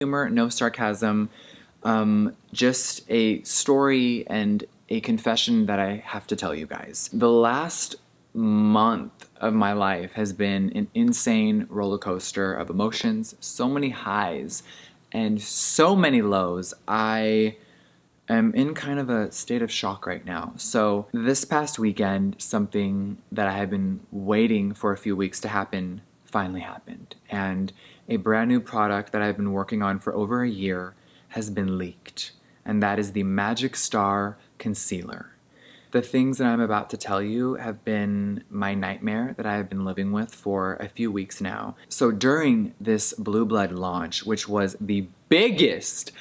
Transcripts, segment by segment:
humor, no sarcasm, just a story and a confession that I have to tell you guys. The last month of my life has been an insane roller coaster of emotions, so many highs and so many lows. I am in kind of a state of shock right now. So this past weekend, something that I had been waiting for a few weeks to happen finally happened. And a brand new product that I've been working on for over a year has been leaked. And that is the Magic Star Concealer. The things that I'm about to tell you have been my nightmare that I have been living with for a few weeks now. So during this Blue Blood launch, which was the biggest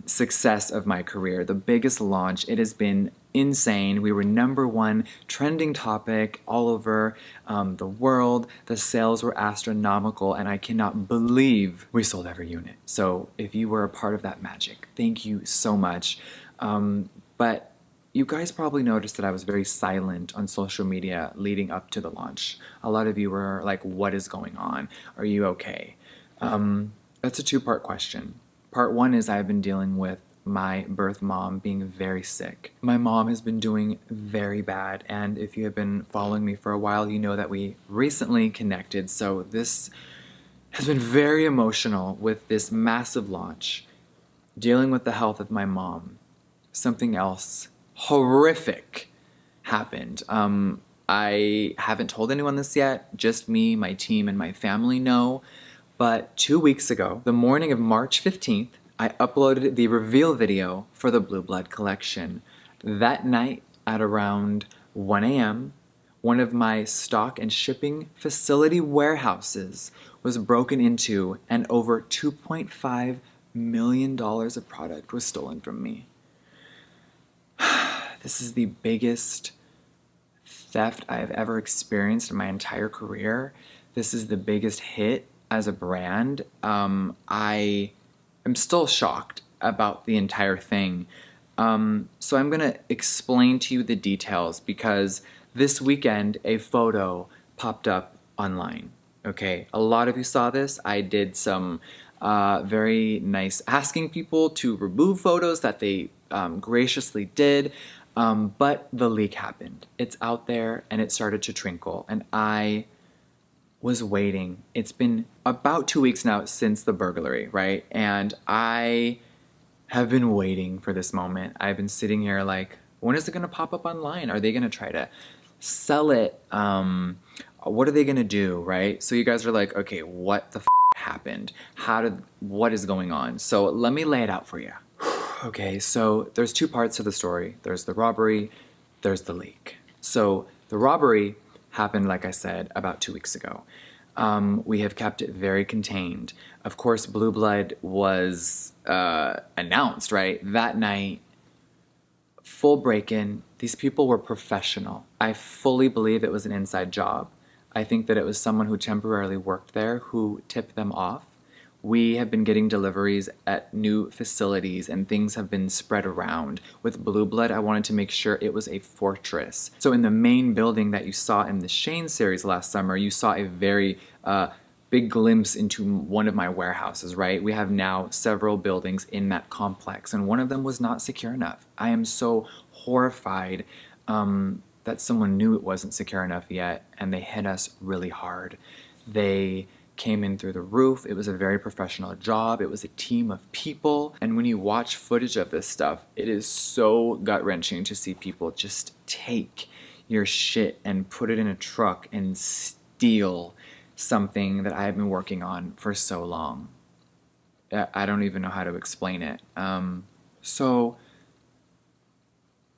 success of my career, the biggest launch, it has been insane. We were #1 trending topic all over the world. The sales were astronomical, and I cannot believe we sold every unit. So if you were a part of that magic, thank you so much. But you guys probably noticed that I was very silent on social media leading up to the launch. A lot of you were like, what is going on? Are you okay? That's a two-part question. Part one is I've been dealing with my birth mom being very sick. My mom has been doing very bad, and if you have been following me for a while, you know that we recently connected, so this has been very emotional with this massive launch. Dealing with the health of my mom. Something else horrific happened. I haven't told anyone this yet, just me, my team, and my family know. But 2 weeks ago, the morning of March 15th, I uploaded the reveal video for the Blue Blood collection. That night at around 1 a.m., one of my stock and shipping facility warehouses was broken into and over $2.5 million of product was stolen from me. This is the biggest theft I have ever experienced in my entire career. This is the biggest hit as a brand. I am still shocked about the entire thing. So I'm gonna explain to you the details because this weekend a photo popped up online. Okay, a lot of you saw this. I did some very nice asking people to remove photos that they graciously did. But the leak happened. It's out there and it started to trickle, and I was waiting. It's been about 2 weeks now since the burglary, right? And I have been waiting for this moment. I've been sitting here like, when is it gonna pop up online? Are they gonna try to sell it? What are they gonna do, right? So you guys are like, okay, what the happened? What is going on? So let me lay it out for you. Okay, so there's two parts to the story. There's the robbery, there's the leak. So the robbery happened, like I said, about 2 weeks ago. We have kept it very contained. Of course, Blue Blood was announced, right? That night, full break-in. These people were professional. I fully believe it was an inside job. I think that it was someone who temporarily worked there who tipped them off. We have been getting deliveries at new facilities and things have been spread around. With Blue Blood, I wanted to make sure it was a fortress. So in the main building that you saw in the Shane series last summer, you saw a very big glimpse into one of my warehouses, right? We have now several buildings in that complex, and one of them was not secure enough. I am so horrified that someone knew it wasn't secure enough yet, and they hit us really hard. They came in through the roof. It was a very professional job. It was a team of people. And when you watch footage of this stuff, it is so gut-wrenching to see people just take your shit and put it in a truck and steal something that I have been working on for so long. I don't even know how to explain it. So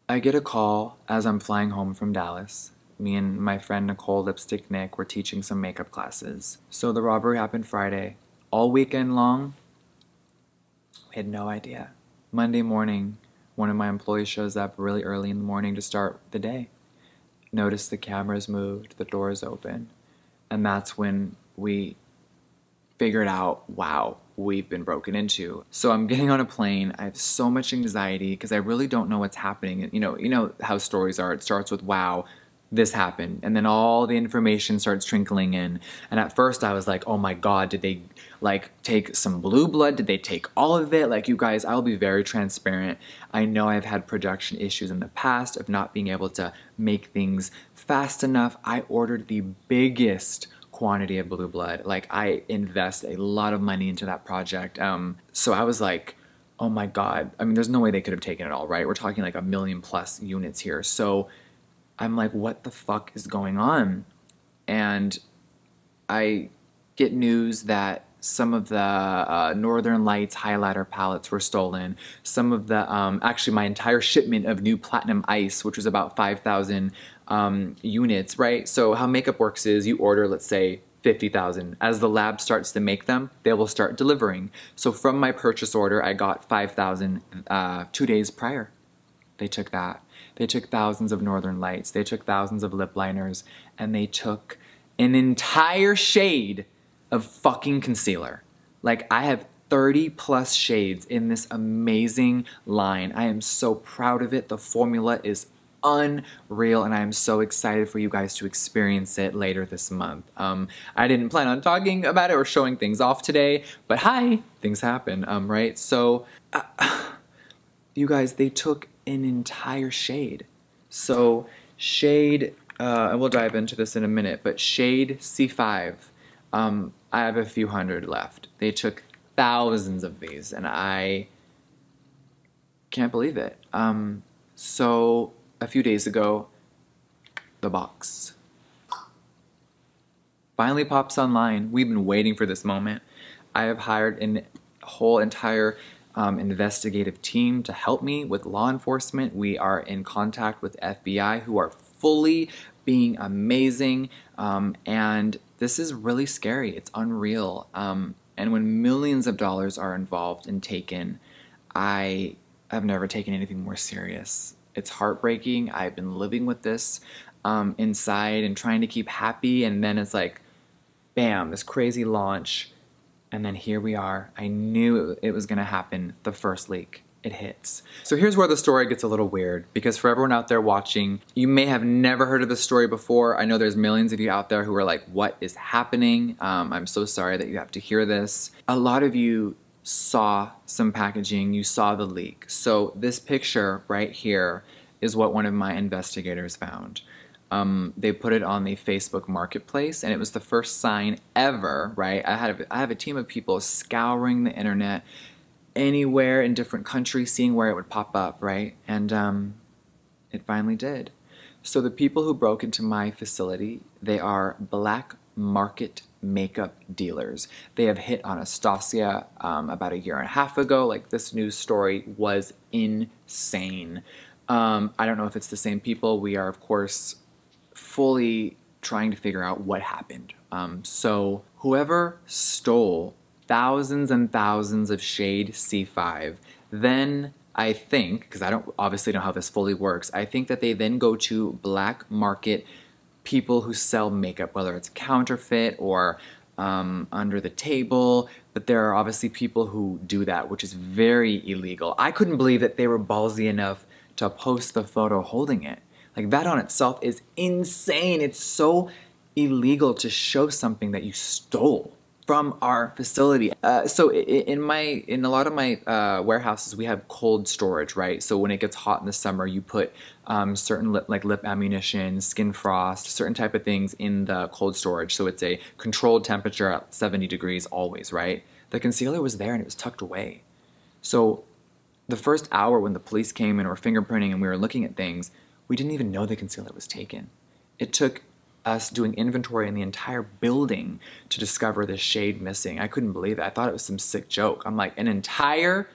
I get a call as I'm flying home from Dallas. Me and my friend Nicole Lipstick Nick were teaching some makeup classes. So the robbery happened Friday. All weekend long, we had no idea. Monday morning, one of my employees shows up really early in the morning to start the day. Notice the cameras moved, the doors open, and that's when we figured out, wow, we've been broken into. So I'm getting on a plane. I have so much anxiety because I really don't know what's happening. You know how stories are. It starts with wow, this happened. And then all the information starts trickling in. And at first I was like, oh my God, did they like take some blue blood? Did they take all of it? Like, you guys, I'll be very transparent. I know I've had production issues in the past of not being able to make things fast enough. I ordered the biggest quantity of blue blood. Like, I invest a lot of money into that project. So I was like, oh my God. I mean, there's no way they could have taken it all, right? We're talking like 1 million plus units here. So I'm like, what the fuck is going on? And I get news that some of the Northern Lights highlighter palettes were stolen. Some of the, actually my entire shipment of new Platinum Ice, which was about 5,000 units, right? So how makeup works is you order, let's say, 50,000. As the lab starts to make them, they will start delivering. So from my purchase order, I got 5,000 2 days prior. They took that. They took thousands of Northern Lights. They took thousands of lip liners. And they took an entire shade of fucking concealer. Like, I have 30 plus shades in this amazing line. I am so proud of it. The formula is unreal, and I am so excited for you guys to experience it later this month. I didn't plan on talking about it or showing things off today, but hi, things happen, right? So, you guys, they took an entire shade. So shade, and we'll dive into this in a minute, but shade C5, I have a few hundred left. They took thousands of these, and I can't believe it. So a few days ago, the box finally pops online. We've been waiting for this moment. I have hired a whole entire investigative team to help me with law enforcement. We are in contact with FBI, who are fully being amazing, and this is really scary. It's unreal. And when millions of dollars are involved and taken, I have never taken anything more serious. It's heartbreaking. I've been living with this inside and trying to keep happy, and then it's like, bam, this crazy launch. And then here we are. I knew it was gonna happen the first leak. It hits. So here's where the story gets a little weird, because for everyone out there watching, you may have never heard of this story before. I know there's millions of you out there who are like, what is happening? I'm so sorry that you have to hear this. A lot of you saw some packaging, you saw the leak. So this picture right here is what one of my investigators found. They put it on the Facebook Marketplace, and it was the first sign ever, right? I have a team of people scouring the internet, anywhere in different countries, seeing where it would pop up, right? And it finally did. So the people who broke into my facility, they are black market makeup dealers. They have hit Anastasia about 1.5 years ago. Like, this news story was insane. I don't know if it's the same people. We are, of course, fully trying to figure out what happened. So whoever stole thousands and thousands of shade C5, then I think, because I don't obviously know how this fully works, I think that they then go to black market people who sell makeup, whether it's counterfeit or under the table, but there are obviously people who do that, which is very illegal. I couldn't believe that they were ballsy enough to post the photo holding it. Like, that on itself is insane. It's so illegal to show something that you stole from our facility. So in a lot of my warehouses, we have cold storage, right? So when it gets hot in the summer, you put certain lip ammunition, skin frost, certain type of things in the cold storage. So it's a controlled temperature at 70 degrees always, right? The concealer was there and it was tucked away. So the first hour when the police came and were fingerprinting and we were looking at things, we didn't even know the concealer was taken. It took us doing inventory in the entire building to discover this shade missing. I couldn't believe it. I thought it was some sick joke. I'm like, an entire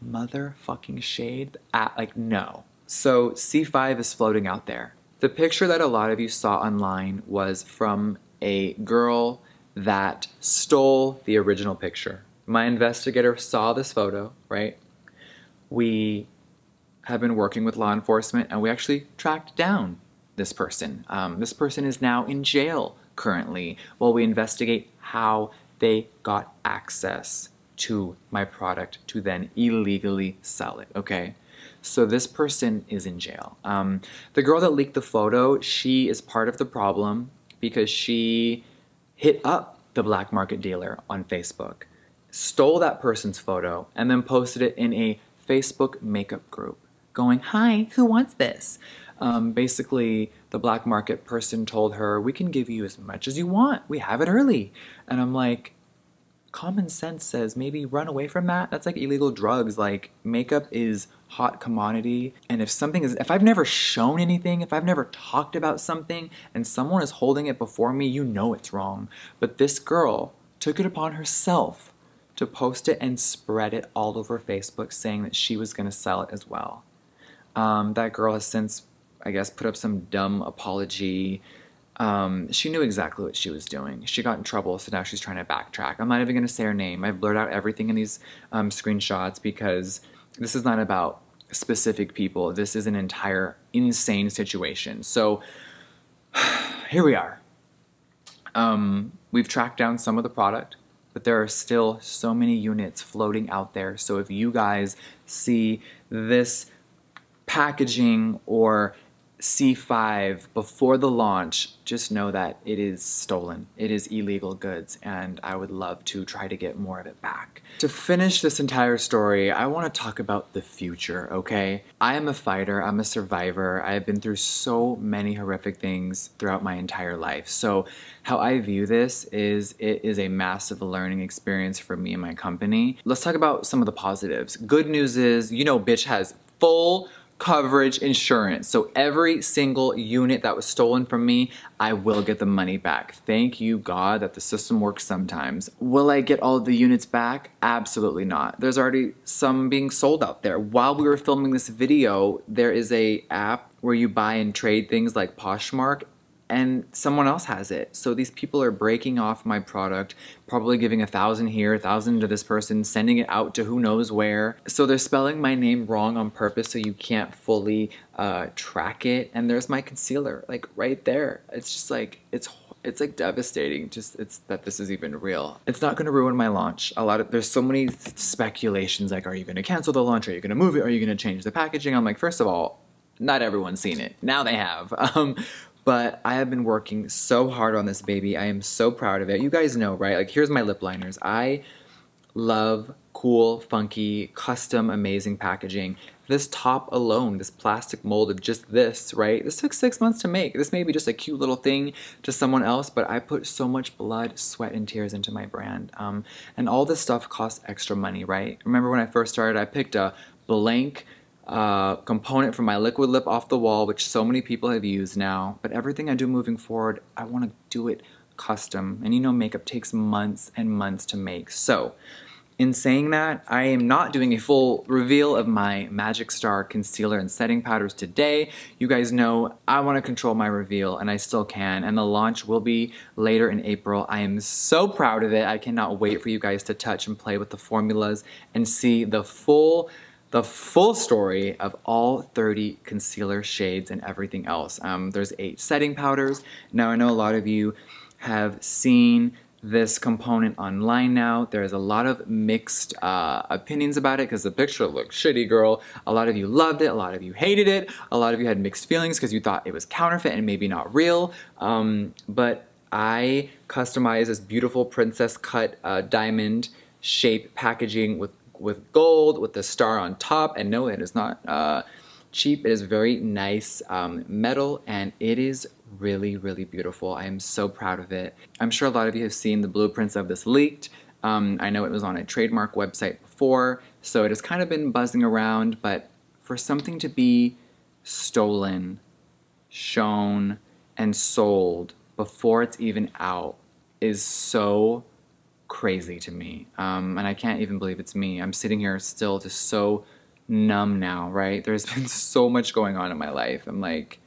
motherfucking shade? Like, no. So C5 is floating out there. The picture that a lot of you saw online was from a girl that stole the original picture. My investigator saw this photo, right? We have been working with law enforcement, and we actually tracked down this person. This person is now in jail currently while we investigate how they got access to my product to then illegally sell it, okay? So this person is in jail. The girl that leaked the photo, she is part of the problem because she hit up the black market dealer on Facebook, stole that person's photo, and then posted it in a Facebook makeup group going, "Hi, who wants this?" Basically, the black market person told her, "We can give you as much as you want. We have it early." And I'm like, common sense says maybe run away from that. That's like illegal drugs. Like, makeup is hot commodity. And if I've never shown anything, if I've never talked about something and someone is holding it before me, you know it's wrong. But this girl took it upon herself to post it and spread it all over Facebook saying that she was going to sell it as well. That girl has since, I guess, put up some dumb apology. She knew exactly what she was doing. She got in trouble, so now she's trying to backtrack. I'm not even going to say her name. I've blurred out everything in these screenshots because this is not about specific people. This is an entire insane situation. So here we are. We've tracked down some of the product, but there are still so many units floating out there. So if you guys see this packaging or C5 before the launch, just know that it is stolen. It is illegal goods, and I would love to try to get more of it back. To finish this entire story, I want to talk about the future, okay? I am a fighter. I'm a survivor. I have been through so many horrific things throughout my entire life. So how I view this is it is a massive learning experience for me and my company. Let's talk about some of the positives. Good news is, you know, bitch has full coverage insurance. So every single unit that was stolen from me, I will get the money back. Thank you, God, that the system works sometimes. Will I get all of the units back? Absolutely not. There's already some being sold out there. While we were filming this video, there is a app where you buy and trade things like Poshmark, and someone else has it. So these people are breaking off my product, probably giving 1,000 here, 1,000 to this person, sending it out to who knows where. So they're spelling my name wrong on purpose so you can't fully track it. And there's my concealer, like right there. It's just like, it's like devastating just that this is even real. It's not gonna ruin my launch. There's so many speculations like, are you gonna cancel the launch? Are you gonna move it? Are you gonna change the packaging? I'm like, first of all, not everyone's seen it. Now they have. But I have been working so hard on this baby. I am so proud of it. You guys know, right? Like, here's my lip liners. I love cool, funky, custom, amazing packaging. This top alone, this plastic mold of just this, right? This took 6 months to make. This may be just a cute little thing to someone else, but I put so much blood, sweat, and tears into my brand. And all this stuff costs extra money, right? Remember when I first started, I picked a blank component from my liquid lip off the wall, which so many people have used now, but everything I do moving forward, I want to do it custom. And you know, makeup takes months and months to make. So in saying that, I am not doing a full reveal of my Magic Star concealer and setting powders today. You guys know I want to control my reveal, and I still can, and the launch will be later in April. I am so proud of it. I cannot wait for you guys to touch and play with the formulas and see the full story of all 30 concealer shades and everything else. There's 8 setting powders. Now, I know a lot of you have seen this component online now. There's a lot of mixed opinions about it because the picture looked shitty, girl. A lot of you loved it, a lot of you hated it, a lot of you had mixed feelings because you thought it was counterfeit and maybe not real. But I customized this beautiful princess cut diamond shape packaging with gold, with the star on top, and no, it is not cheap. It is very nice metal, and it is really, really beautiful. I am so proud of it. I'm sure a lot of you have seen the blueprints of this leaked. I know it was on a trademark website before, so it has kind of been buzzing around, but for something to be stolen, shown, and sold before it's even out is so crazy to me, and I can't even believe it's me. I'm sitting here still just so numb now, right? There's been so much going on in my life. I'm like,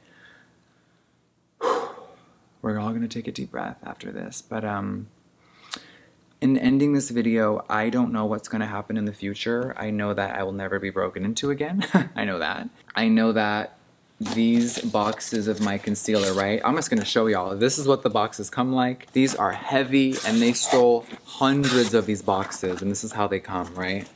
we're all gonna take a deep breath after this. But in ending this video, I don't know what's gonna happen in the future. I know that I will never be broken into again. I know that. I know that these boxes of my concealer, right? I'm just gonna show y'all. This is what the boxes come like. These are heavy, and they stole hundreds of these boxes, and this is how they come, right?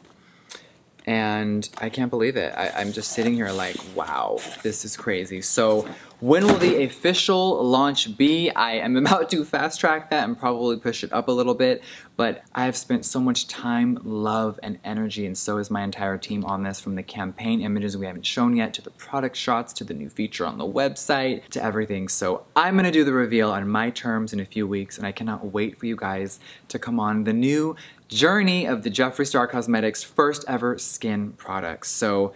and I can't believe it. I'm just sitting here like, wow, this is crazy. So when will the official launch be? I am about to fast track that and probably push it up a little bit, but I have spent so much time, love, and energy, and so is my entire team on this, from the campaign images we haven't shown yet, to the product shots, to the new feature on the website, to everything. So I'm gonna do the reveal on my terms in a few weeks, and I cannot wait for you guys to come on the new journey of the Jeffree Star Cosmetics first ever skin products. So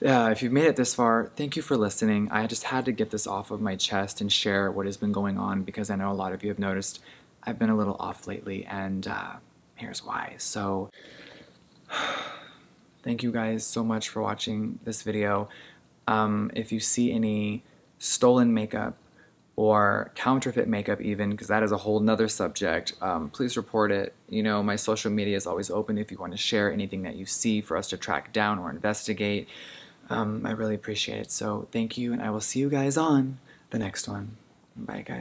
if you've made it this far, thank you for listening. I just had to get this off of my chest and share what has been going on, because I know a lot of you have noticed I've been a little off lately, and here's why. So thank you guys so much for watching this video. If you see any stolen makeup or counterfeit makeup even, because that is a whole nother subject, please report it. You know, my social media is always open if you want to share anything that you see for us to track down or investigate. I really appreciate it. So thank you, and I will see you guys on the next one. Bye, guys.